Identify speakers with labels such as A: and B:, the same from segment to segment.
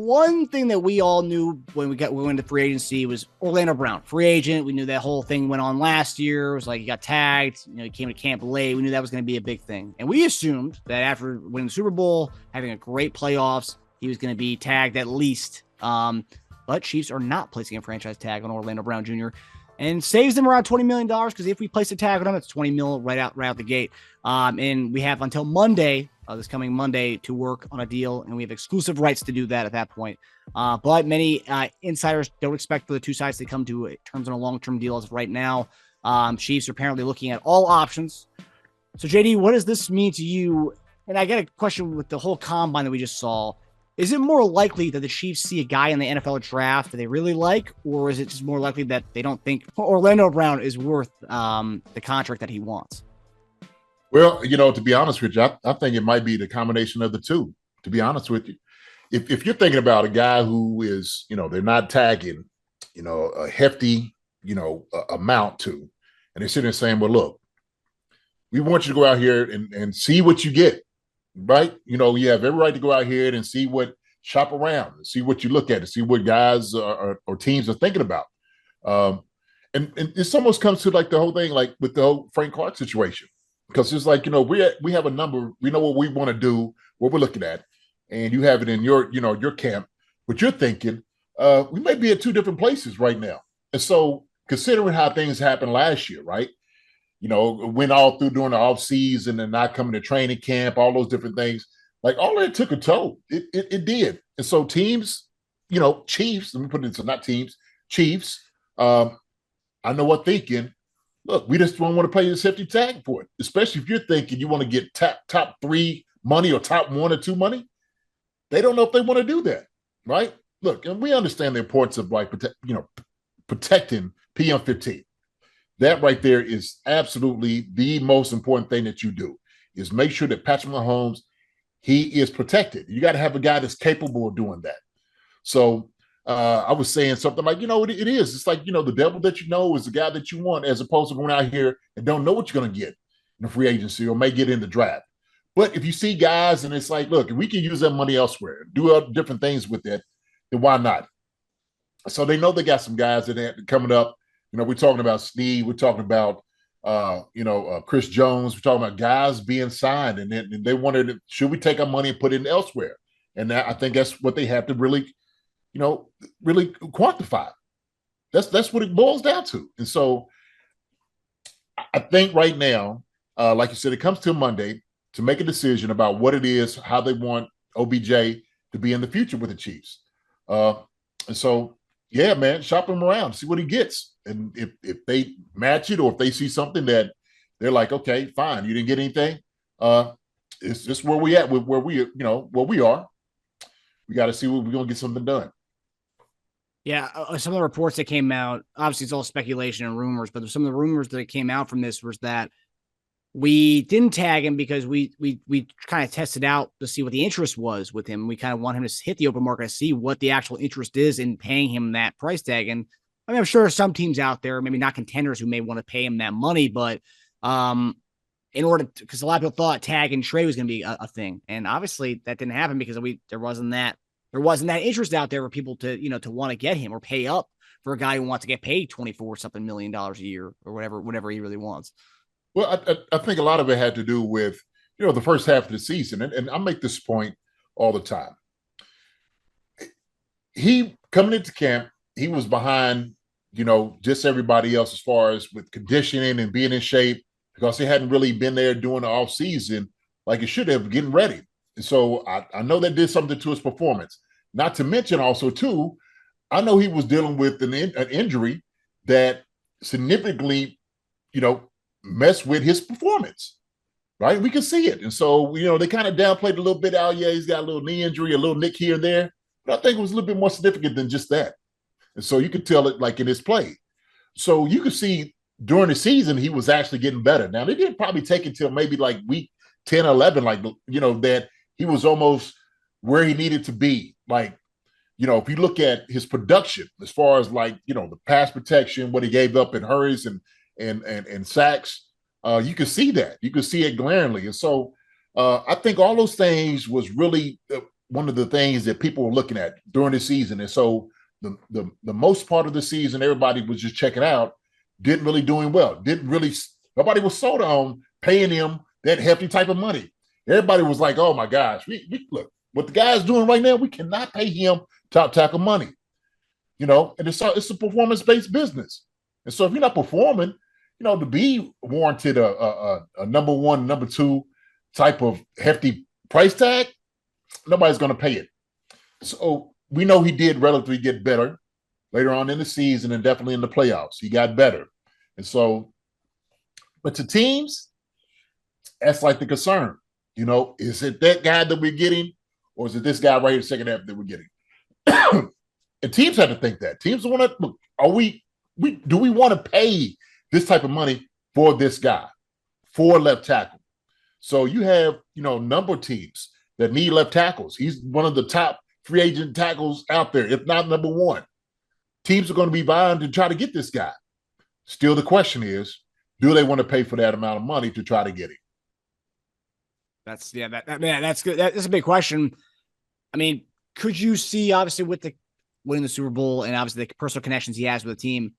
A: one thing that we all knew when we went to free agency was Orlando Brown, free agent. We knew that whole thing went on last year. It was like he got tagged. He came to camp late. We knew that was going to be a big thing. And we assumed that after winning the Super Bowl, having a great playoffs, he was going to be tagged at least. But Chiefs are not placing a franchise tag on Orlando Brown Jr. and saves them around $20 million because if we place a tag on him, it's $20 million right out the gate. And we have until Monday, this coming Monday, to work on a deal, and we have exclusive rights to do that at that point. But many insiders don't expect for the two sides to come to terms on a long-term deal as of right now. Chiefs are apparently looking at all options. So, JD, what does this mean to you? And I got a question with the whole combine that we just saw. Is it more likely that the Chiefs see a guy in the NFL draft that they really like, or is it just more likely that they don't think Orlando Brown is worth the contract that he wants?
B: Well, to be honest with you, I think it might be the combination of the two, to be honest with you. If you're thinking about a guy who is, they're not tagging, a hefty, amount to, and they're sitting there saying, well, look, we want you to go out here and see what you get, right? You have every right to go out here and see shop around, and see what you look at, and see what guys or teams are thinking about. And this almost comes to like the whole thing, like with the whole Frank Clark situation. Because it's like, we have a number, we know what we want to do, what we're looking at, and you have it in your camp, what you're thinking. We may be at two different places right now. And so considering how things happened last year, right? Went all through during the off season and not coming to training camp, all those different things, like all that took a toll. It did. And so teams, Chiefs, let me put it into not teams, Chiefs, I know what thinking. Look, we just don't want to play the safety tag for it, especially if you're thinking you want to get top three money or top 1 or 2 money. They don't know if they want to do that, right? Look, and we understand the importance of protecting PM15. That right there is absolutely the most important thing that you do, is make sure that Patrick Mahomes, he is protected. You got to have a guy that's capable of doing that. So I was saying something like, it is. It's like, the devil that you know is the guy that you want, as opposed to going out here and don't know what you're going to get in the free agency or may get in the draft. But if you see guys and it's like, look, if we can use that money elsewhere, do different things with it, then why not? So they know they got some guys that are coming up. We're talking about Steve. We're talking about, Chris Jones. We're talking about guys being signed. And they wondered, should we take our money and put it in elsewhere? And I think that's what they have to really quantify. That's what it boils down to. And so I think right now, like you said, it comes to Monday to make a decision about what it is, how they want OBJ to be in the future with the Chiefs. And so, yeah, man, shop him around, see what he gets. And if they match it, or if they see something that they're like, okay, fine, you didn't get anything. It's just where we at with where we are. We got to see what we're going to get something done.
A: Yeah, some of the reports that came out, obviously it's all speculation and rumors, but some of the rumors that came out from this was that we didn't tag him because we kind of tested out to see what the interest was with him. We kind of want him to hit the open market to see what the actual interest is in paying him that price tag. And I mean, I'm sure some teams out there, maybe not contenders, who may want to pay him that money, but in order to, because a lot of people thought tag and trade was going to be a thing. And obviously that didn't happen because there wasn't that interest out there for people to, to want to get him or pay up for a guy who wants to get paid $24 million a year or whatever he really wants.
B: Well, I think a lot of it had to do with, the first half of the season. And I make this point all the time. He coming into camp, he was behind, just everybody else as far as with conditioning and being in shape, because he hadn't really been there during the off season like he should have, getting ready. And so I know that did something to his performance. Not to mention also, too, I know he was dealing with an injury that significantly, messed with his performance, right? We can see it. And so, they kind of downplayed a little bit. Oh, yeah, he's got a little knee injury, a little nick here and there. But I think it was a little bit more significant than just that. And so you could tell it like in his play. So you could see during the season, he was actually getting better. Now, they didn't probably take it till maybe like week 10 or 11, like, that he was almost where he needed to be. Like, if you look at his production, as far as like, the pass protection, what he gave up in hurries and sacks, you could see that. You could see it glaringly. And so I think all those things was really one of the things that people were looking at during the season. And so the most part of the season, everybody was just checking out, didn't really doing well. Nobody was sold on paying him that hefty type of money. Everybody was like, oh my gosh, we look, what the guy's doing right now, we cannot pay him top tackle money. And it's a performance-based business. And so if you're not performing, to be warranted a number one, number two type of hefty price tag, nobody's going to pay it. So we know he did relatively get better later on in the season and definitely in the playoffs. He got better. And so, but to teams, that's like the concern. Is it that guy that we're getting, or is it this guy right here, second half that we're getting? And teams have to think that. Teams want to look, do we want to pay this type of money for this guy, for left tackle? So you have, number of teams that need left tackles. He's one of the top free agent tackles out there, if not number one. Teams are going to be vying to try to get this guy. Still, the question is, do they want to pay for that amount of money to try to get him?
A: That's good. That's a big question. I mean, could you see, obviously, with the winning the Super Bowl and obviously the personal connections he has with the team,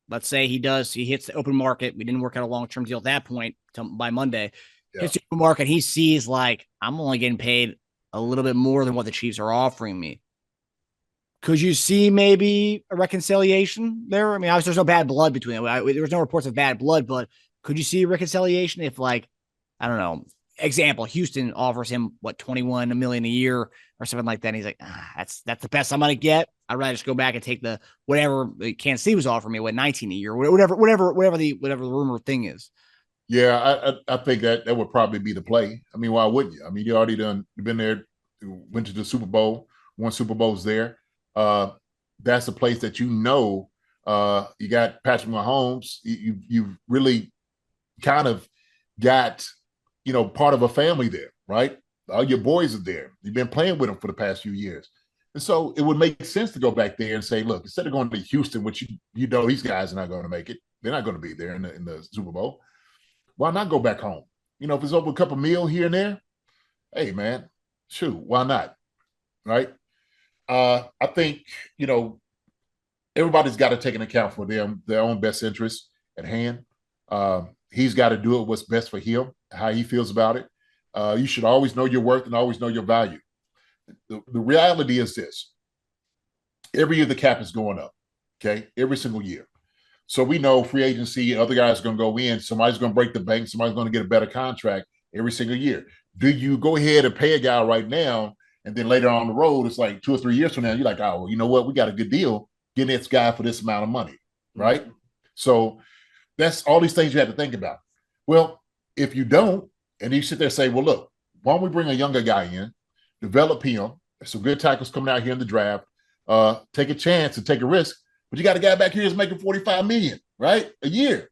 A: let's say he hits the open market. We didn't work out a long-term deal at that point by Monday. Yeah. Hits the open market. He sees like, I'm only getting paid a little bit more than what the Chiefs are offering me. Could you see maybe a reconciliation there? I mean, obviously there's no bad blood between them. There was no reports of bad blood, but could you see a reconciliation if, like, I don't know, example, Houston offers him $21 million a year or something like that. And he's like, that's the best I'm going to get. I'd rather just go back and take the whatever Kansas City was offering me, 19 a year, whatever the rumor thing is.
B: Yeah, I think that would probably be the play. I mean, why wouldn't you? I mean, you already been there, went to the Super Bowl, won Super Bowls there. That's a place that you got Patrick Mahomes. You've really kind of got part of a family there, right? All your boys are there. You've been playing with them for the past few years. And so it would make sense to go back there and say, look, instead of going to Houston, which these guys are not going to make it, they're not going to be there in the Super Bowl. Why not go back home? If it's over a couple meal here and there, hey, man, shoot, why not? Right? I think, everybody's got to take an account for their own best interests at hand. He's got to do it what's best for him, how he feels about it. You should always know your worth and always know your value. The reality is this. Every year the cap is going up, okay? Every single year. So we know free agency, other guys are going to go in. Somebody's going to break the bank. Somebody's going to get a better contract every single year. Do you go ahead and pay a guy right now, and then later on the road, it's like 2 or 3 years from now, you're like, oh, well, you know what? We got a good deal getting this guy for this amount of money, right? Mm-hmm. So that's all these things you have to think about. Well, if you don't, and you sit there and say, well, look, why don't we bring a younger guy in, develop him, some good tackles coming out here in the draft, take a chance and take a risk, but you got a guy back here who's making $45 million, right, a year.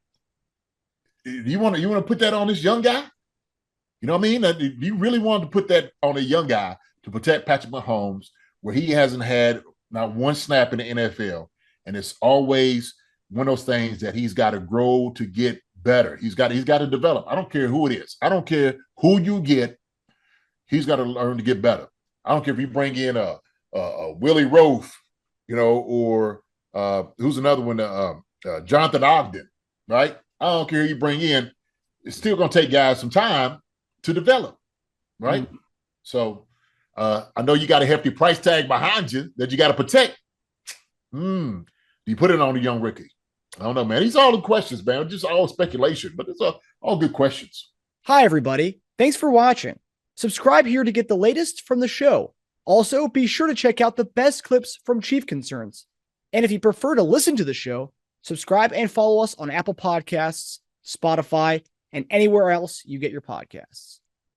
B: You want to put that on this young guy? You know what I mean? Do you really want to put that on a young guy to protect Patrick Mahomes, where he hasn't had not one snap in the NFL, and it's always one of those things that he's got to grow to get better. He's got to develop. I don't care who it is. I don't care who you get. He's got to learn to get better. I don't care if you bring in a Willie Roaf, or who's another one, Jonathan Ogden, right? I don't care who you bring in. It's still going to take guys some time to develop, right? Mm-hmm. So I know you got a hefty price tag behind you that you got to protect. Do you put it on a young rookie? I don't know, man. These are all the questions, man. Just all speculation, but it's all good questions.
A: Hi, everybody. Thanks for watching. Subscribe here to get the latest from the show. Also, be sure to check out the best clips from Chief Concerns. And if you prefer to listen to the show, subscribe and follow us on Apple Podcasts, Spotify, and anywhere else you get your podcasts.